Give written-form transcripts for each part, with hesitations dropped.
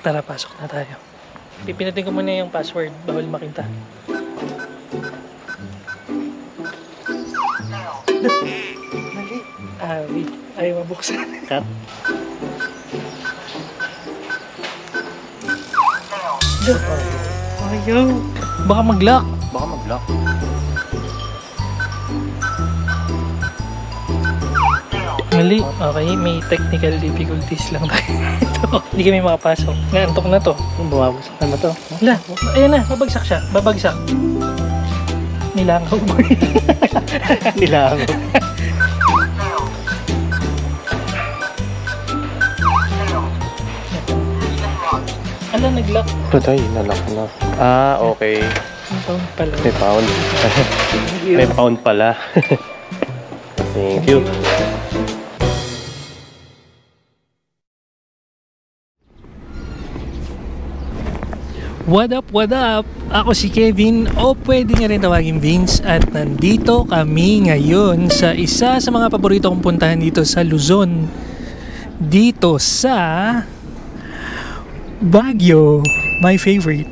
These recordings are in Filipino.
Tara, pasok na tayo. Pipindutin ko muna yung password. Bawal makita. Wait. Ayaw mabuksan. Cut. Ayaw. Baka mag-lock. Baka mag-lock. Mali. Okay, may technical difficulties lang tayo. Hindi kami makapasok. Naantok na to. Bumabagsak na ba to? Wala. Ayan na. Babagsak siya. Babagsak. Nilangaw mo. Nilangaw. Ala, nag-lock. Patay, nalock na. Okay. Ang taon pala. May pound. May pound pala. Thank you. What up, what up? Ako si Kevin o pwede nga rin tawagin Vince at nandito kami ngayon sa isa sa mga paborito kong puntahan dito sa Luzon. Dito sa Baguio, my favorite.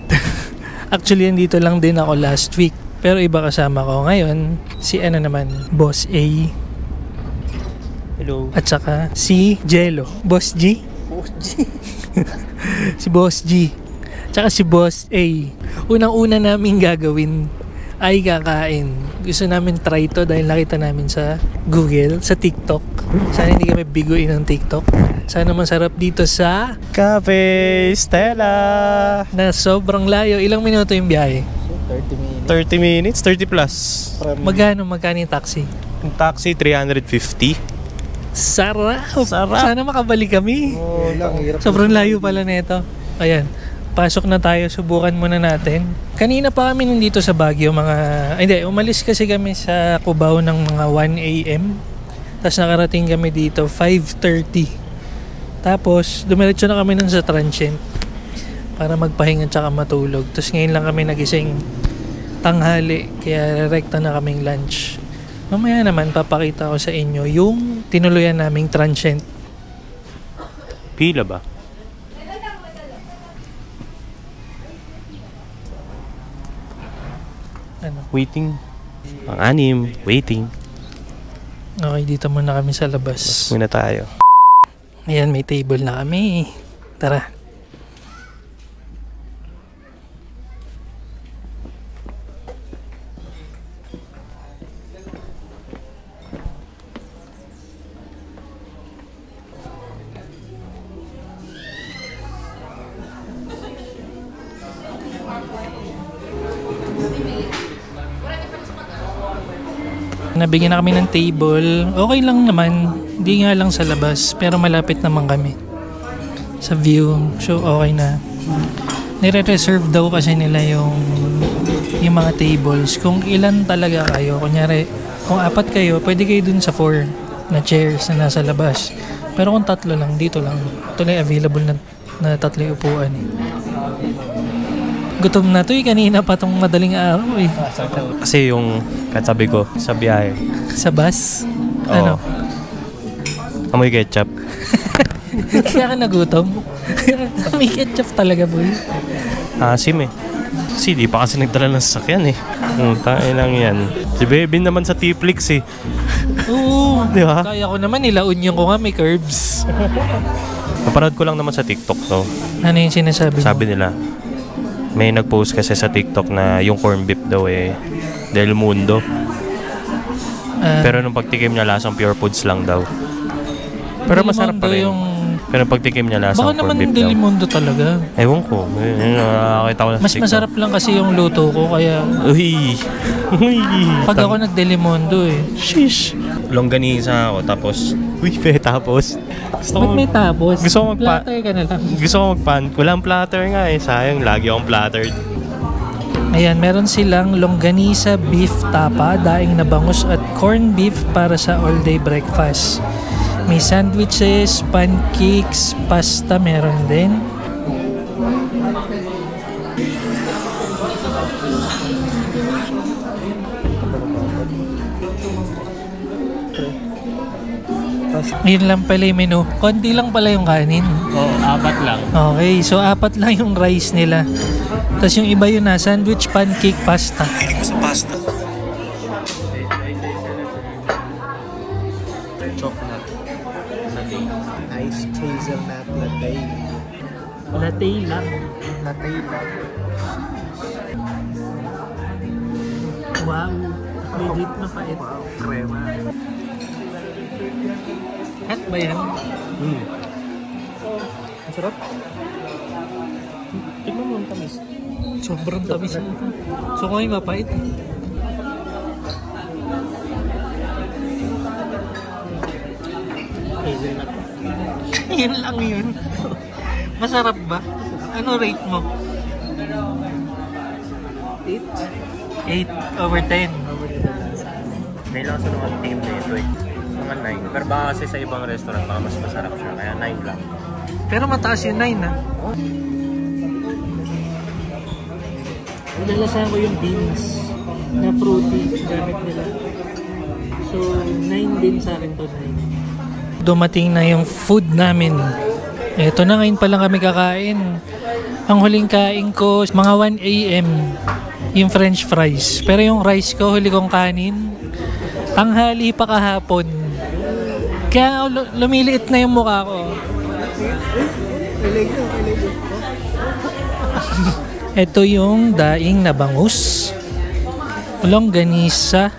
Actually, nandito lang din ako last week. Pero iba kasama ko ngayon, si ano naman, Boss A. Hello. At saka si Jello. Boss G? Boss G. Si Boss G. Tsaka si Boss A. Unang-una namin gagawin ay kakain. Gusto namin try to dahil nakita namin sa Google, sa TikTok. Sana hindi kami biguin ng TikTok. Sana masarap dito sa Cafe Stella. na sobrang layo. Ilang minuto yung biyahe? 30 minutes, 30 plus. Magkano yung taxi? Yung taxi, 350. Sarap! Sarap. Sana makabalik kami. Oh, Sobrang layo pala nito. Ayan. Pasok na tayo, subukan muna natin. Kanina pa kami nandito sa Baguio, umalis kasi kami sa Cubao ng mga 1 AM. Tapos nakarating kami dito 5:30. Tapos dumiretso na kami nun sa transient para magpahinga tsaka matulog. Tapos ngayon lang kami nagising tanghali, kaya rekta na kaming lunch. Mamaya naman papakita ko sa inyo yung tinuluyan naming transient. Pila ba? Ano? Waiting. Pang-anim. Waiting. Okay, dito muna kami sa labas. Muna tayo. Ayan, may table na kami. Tara. Nabigyan na kami ng table. Okay lang naman. Hindi nga lang sa labas. Pero malapit naman kami sa view. So okay na. Nire-reserve daw kasi nila yung mga tables. Kung ilan talaga kayo. Kunyari, kung 4 kayo, pwede kayo dun sa 4 na chairs na nasa labas. Pero kung 3 lang, dito lang. Ito lang available na 3 upuan eh. Gutom na to eh. Kanina pa tong madaling araw eh. Kasi yung katabi ko sa biyahe. Sa bus? Oo. Ano? Amoy ketchup. Kaya ka nagutom? May ketchup talaga, boy. Asim eh. Kasi di pa kasi nagdala ng sasakyan eh. Tangin lang yan. Si Bebin naman sa T-Flix eh. Oo. Di ba? Kaya ko naman, nilaunyan ko nga may curbs. Napanood ko lang naman sa TikTok to. Ano yung sinasabi mo? Sabi nila, may nag-post kasi sa TikTok na yung corn beef daw eh Del Mundo. Pero nung pagtikim niya lasang Pure Foods lang daw. Pero masarap pa rin. Pero pagtikim niya lasang baka corn naman beef Del daw. Mundo talaga. Ewan ko. Nakakita ko na sa Mas TikTok. masarap lang kasi yung luto ko, kaya Uy! Uy! pag ako nag-Delimundo eh. Shish! Longganisa ako tapos... Uy, tapos... Ba't may tapos? Gusto ko Platter ka na lang. Gusto ko walang platter nga eh. Sayang, lagi akong plattered. Ayan, meron silang longganisa, beef tapa, daing na bangus at corn beef para sa all-day breakfast. May sandwiches, pancakes, pasta meron din. Yun lang pala yung menu. Konti lang pala yung kanin. Oo, 4 lang. Okay, so 4 lang yung rice nila. Tapos yung iba yun na, sandwich, pancake, pasta. Hiling mo sa pasta. Chocolate. Ice hazelnut latte. Latte lang. Latte lang. Wow, legit na pait. Wow, crema. Hot ba yan? Ang sarap. Tignan mo ang tamis. Sobrang tamis mo. So kung ay mapait. Hazelnut. Yan lang yun. Masarap ba? Ano rate mo? 8/10. May lasa naman ang team nito eh. Mga 9. Pero baka kasi sa ibang restaurant baka mas masarap siya. Kaya 9 lang. Pero mataas yung 9 ha. Nalasahan ko yung beans na fruity gamit nila. So 9 din sa akin to, 9. Dumating na yung food namin. Eto na, ngayon pa lang kami kakain. Ang huling kain ko, mga 1 AM, yung french fries. Pero yung rice ko, huli kong kanin, tanghali pa kahapon. Kaya lumiliit na yung mukha ko. Ito yung daing na bangus, longganisa,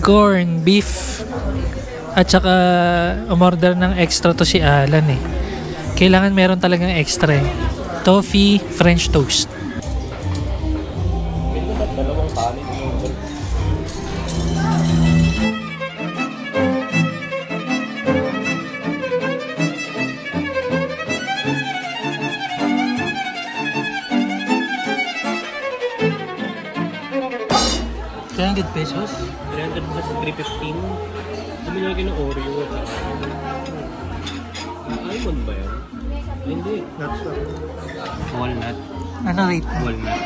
corn beef, at saka umorder ng extra to si Alan eh. Kailangan meron talagang extra eh. Toffee, French toast. $300? 300 plus 315. Bumili lagi ng Oreo. Almond ba yan? Hindi. Not sure. Walnut. Ano rate? Walnut.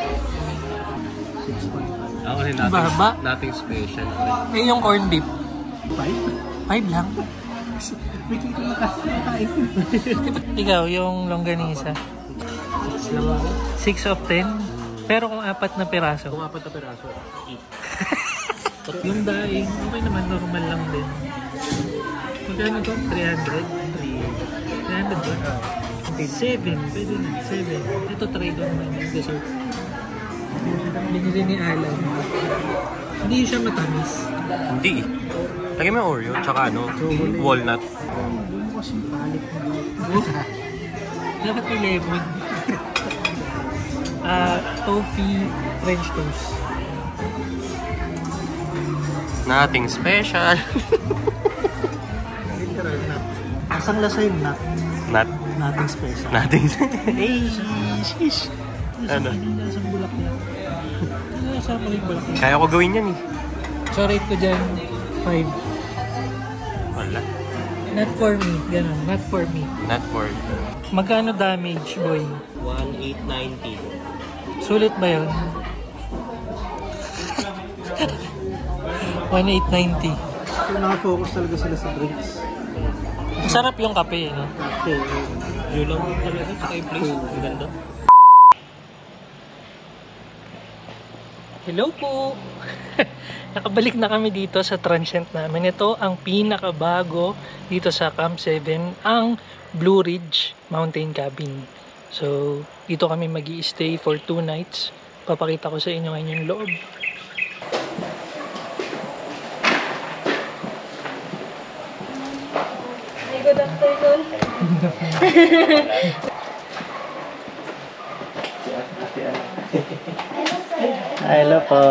6.5. Ako rin Baba? nothing special. Eh yung corn beef, 5? 5 lang. May kita na kain. Ikaw, yung longganisa, 6 lang ako. 6 of 10. Pero kung 4 na piraso. Kung 4 na piraso, 8. Yung daing, okay naman, normal lang din. Magkano to? 300? 300 ba? 7, pwede na, 7. Ito try ko naman yung dessert. Binili ni Alan. Hindi siya matamis. Hindi. Lagyan mo yung Oreo, tsaka walnut. Hindi mo kasi palit mo. Dapat may lemon. Toffee, French toast. Nothing special. Literal nut. Asang lasa yung nut. Nothing special. Nothing. Hey, shish. Ano? Hindi lasang bulaklak. Hindi lasang bulaklak. Kaya ko gawin yan eh. So rate ko dyan, 5. Wala. Not for me. Ganun, not for me. Not for Magkano damage, boy? 1,890. Sulit ba yun? 1,890. So, nakafocus talaga sila sa drinks. Masarap yung kape, no? Okay. Yun lang talaga, tsaka yung place. Ang ganda. Hello po! Nakabalik na kami dito sa transient namin. Ito ang pinakabago dito sa Camp 7, ang Blue Ridge Mountain Cabin. So, dito kami mag-i-stay for 2 nights. Papakita ko sa inyo ngayon yung loob. Good afternoon. Hello po.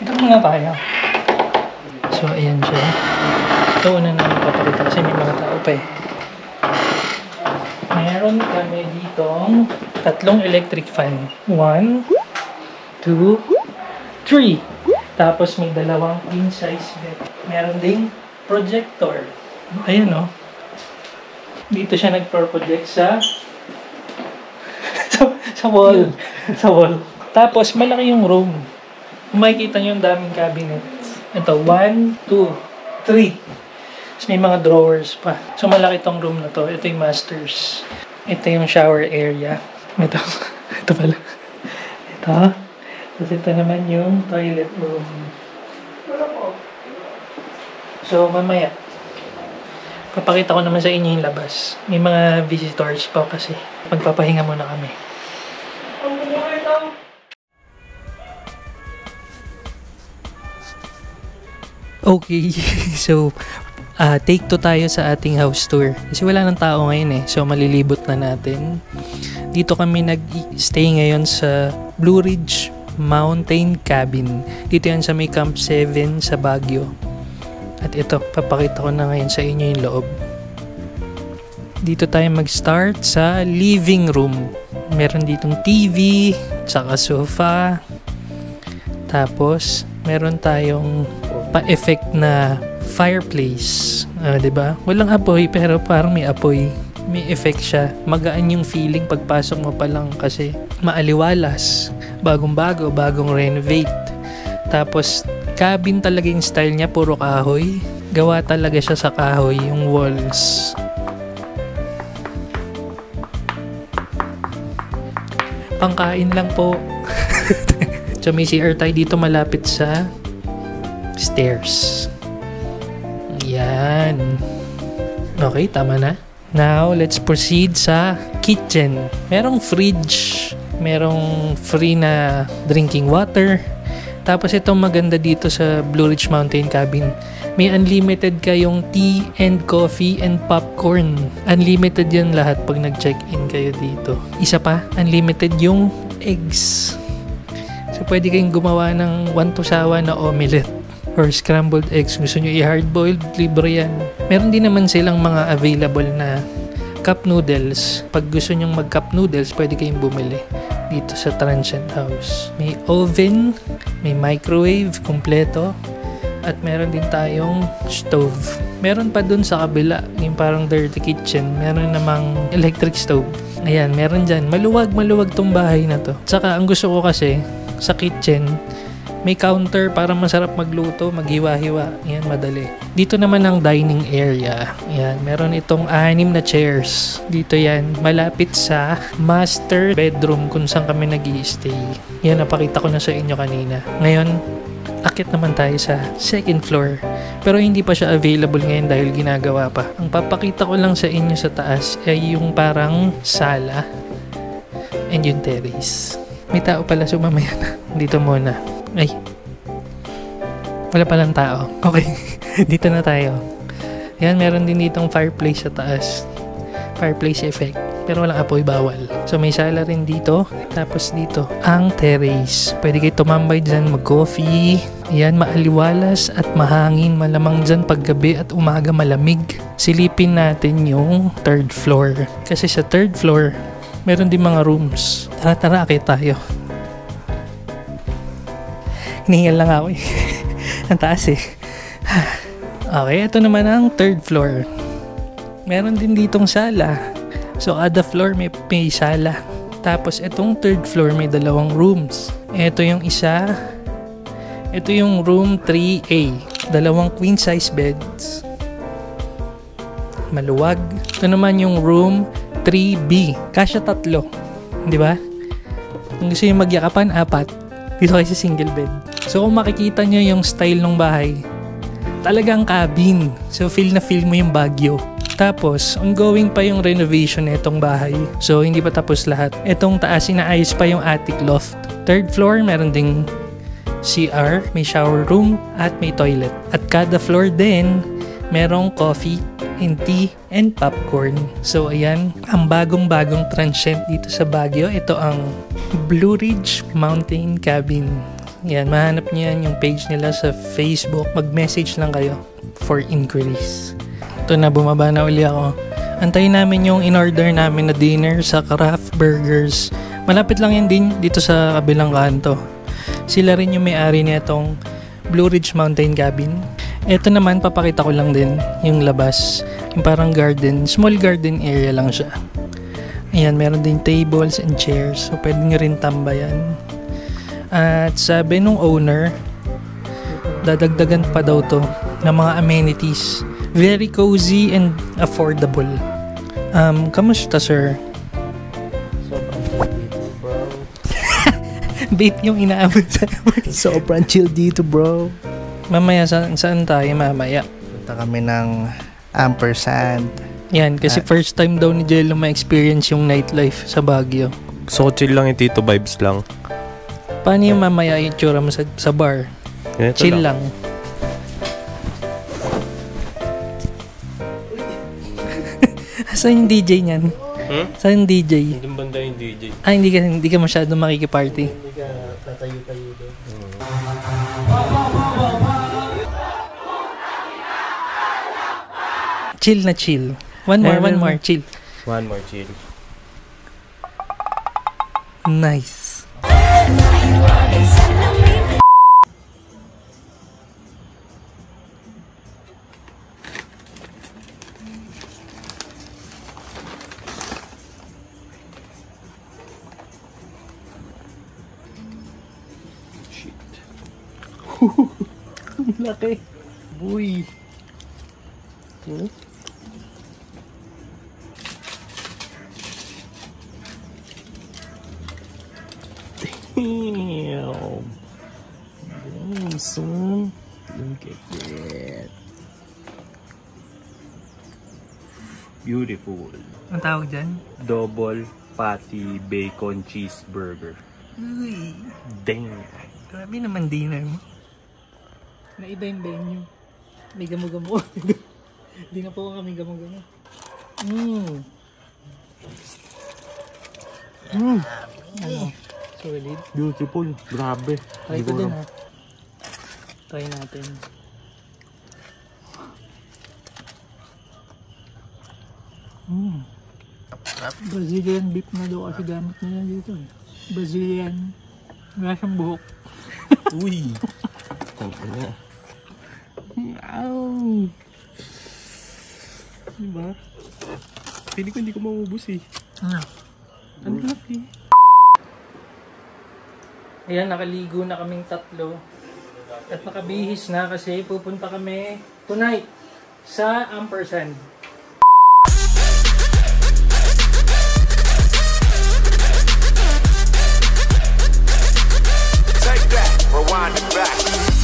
Ito muna tayo. So, ayan siya. Ito una namin papakita kasi may mga tao pa eh. Meron kami ditong 3 electric fan. 1, 2, 3. Tapos may 2 king size bed. Meron ding projector. Ayan o. Dito siya nagpo-project sa wall. Sa wall. Tapos malaki yung room. Kung makikita nyo yung daming cabinets. Ito, 1, 2, 3. Tapos may mga drawers pa. So malaki tong room na to. Ito yung masters. Ito yung shower area. Ito. Ito pala. Ito. Tapos ito naman yung toilet room. So mamaya, papakita ko naman sa inyo yung labas. May mga visitors pa kasi. Magpapahinga muna kami. Okay, so take 2 tayo sa ating house tour. Kasi wala nang tao ngayon eh. So malilibot na natin. Dito kami nag-stay ngayon sa Blue Ridge Mountain Cabin. Dito yan sa may Camp 7 sa Baguio. At ito, papakita ko na ngayon sa inyo yung loob. Dito tayo mag-start sa living room. Meron ditong TV, tsaka sofa. Tapos, meron tayong pa-effect na fireplace. Diba? Walang apoy pero parang may apoy. May effect siya. Magaan yung feeling pagpasok mo pa lang kasi maaliwalas. Bagong-bago, bagong renovate. Tapos, cabin talaga yung style niya, puro kahoy. Gawa talaga siya sa kahoy, yung walls. Pangkain lang po. So may CR tayo dito malapit sa stairs. Yan. Okay, tama na. Now, let's proceed sa kitchen. Merong fridge. Merong free na drinking water. Tapos itong maganda dito sa Blue Ridge Mountain Cabin, may unlimited kayong tea and coffee and popcorn. Unlimited yan lahat pag nag-check-in kayo dito. Isa pa, unlimited yung eggs. So pwede kayong gumawa ng 1 to sawa na omelette or scrambled eggs. Gusto nyo i-hard-boiled, libre yan. Meron din naman silang mga available na cup noodles. Pag gusto nyong mag-cup noodles, pwede kayong bumili dito sa Transient House. May oven, may microwave, kompleto, at meron din tayong stove. Meron pa dun sa kabila, yung parang dirty kitchen, meron namang electric stove. Ayan, meron dyan. Maluwag tong bahay na to. Tsaka, ang gusto ko kasi, sa kitchen, may counter para masarap magluto, maghiwa-hiwa. Yan, madali. Dito naman ang dining area. Yan, meron itong 6 na chairs. Dito yan, malapit sa master bedroom kung saan kami nag-i-stay. Yan, napakita ko na sa inyo kanina. Ngayon, akit naman tayo sa second floor. Pero hindi pa siya available ngayon dahil ginagawa pa. Ang papakita ko lang sa inyo sa taas ay yung parang sala and yung terrace. May tao pala, so mamaya na. Dito muna. Ay, wala palang tao. Okay, dito na tayo. Yan, meron din ditong fireplace sa taas. Fireplace effect. Pero walang apoy, bawal. So may sala rin dito. Tapos dito, ang terrace. Pwede kayo tumambay dyan, mag-coffee. Yan, maaliwalas at mahangin. Malamang dyan paggabi at umaga malamig. Silipin natin yung 3rd floor. Kasi sa 3rd floor, meron din mga rooms. Tara, akit tayo. Hinihingal lang ako eh. Ang taas eh. Okay, ito naman ang 3rd floor. Meron din ditong sala. So, kada floor may sala. Tapos, itong 3rd floor may 2 rooms. Ito yung isa. Ito yung room 3A. 2 queen size beds. Maluwag. Ito naman yung room 3B. Kasya 3. Di ba? Kung gusto yung magyakapan, 4. Dito kayo sa single bed. So kung makikita nyo yung style ng bahay, talagang cabin. So feel na feel mo yung Baguio. Tapos, ongoing pa yung renovation na itong bahay. So hindi pa tapos lahat. Itong taas, inaayos pa yung attic loft. 3rd floor, meron ding CR, may shower room, at may toilet. At kada floor din, merong coffee and tea and popcorn. So ayan, ang bagong-bagong transient dito sa Baguio. Ito ang Blue Ridge Mountain Cabin. Yan, mahanap niyo yan yung page nila sa Facebook. Mag-message lang kayo for inquiries. Ito na, bumaba na uli ako. Antayin namin yung in-order namin na dinner sa Craft Burgers. Malapit lang yan din dito sa kabilang kanto. Sila rin yung may-ari nitong Blue Ridge Mountain Cabin. Ito naman, papakita ko lang din yung labas. Yung parang garden, small garden area lang siya. Ayan, meron din tables and chairs. So, pwede nyo rin tambayan. At sabi nung owner, dadagdagan pa daw to ng mga amenities. Very cozy and affordable. Kamusta, sir? Vape yung inaabot sa Sobrang chill dito, bro. Mamaya, saan tayo mamaya? Punta kami ng Ampersand. Yan, kasi first time daw ni Jello ma-experience yung nightlife sa Baguio. So, chill lang yung Tito vibes lang. Paano yung mamaya yung tsura mo sa bar? Ganito Chill lang. Saan yung DJ niyan? Saan yung DJ? Hindi banda yung DJ. Ah, hindi ka masyado makikiparty. Hindi ka tatayo-tayo doon. Chill na chill. One more, chill. One more chill. Nice. Laki. Uy. Damn. Damn, son. Look at that. Beautiful. Ang tawag dyan? Double patty bacon cheeseburger. Uy. Damn. Grabe naman dinner mo. Naiba yung venue. May gamo-gamo. Hindi na po kami gamo-gamo. Ano? Solid. Beautiful. Grabe. Try ko din ha. Try natin. Brazilian beef na daw kasi gamit nila dito eh. Brazilian. Wala siyang buhok. Uy. Tangina. Ow. Diba? Pili ko hindi ko maubos eh. Ang laki. Ayan, nakaligo na kaming tatlo. At nakabihis na kasi pupunta kami tonight sa Ampersand. Take that, rewind it back.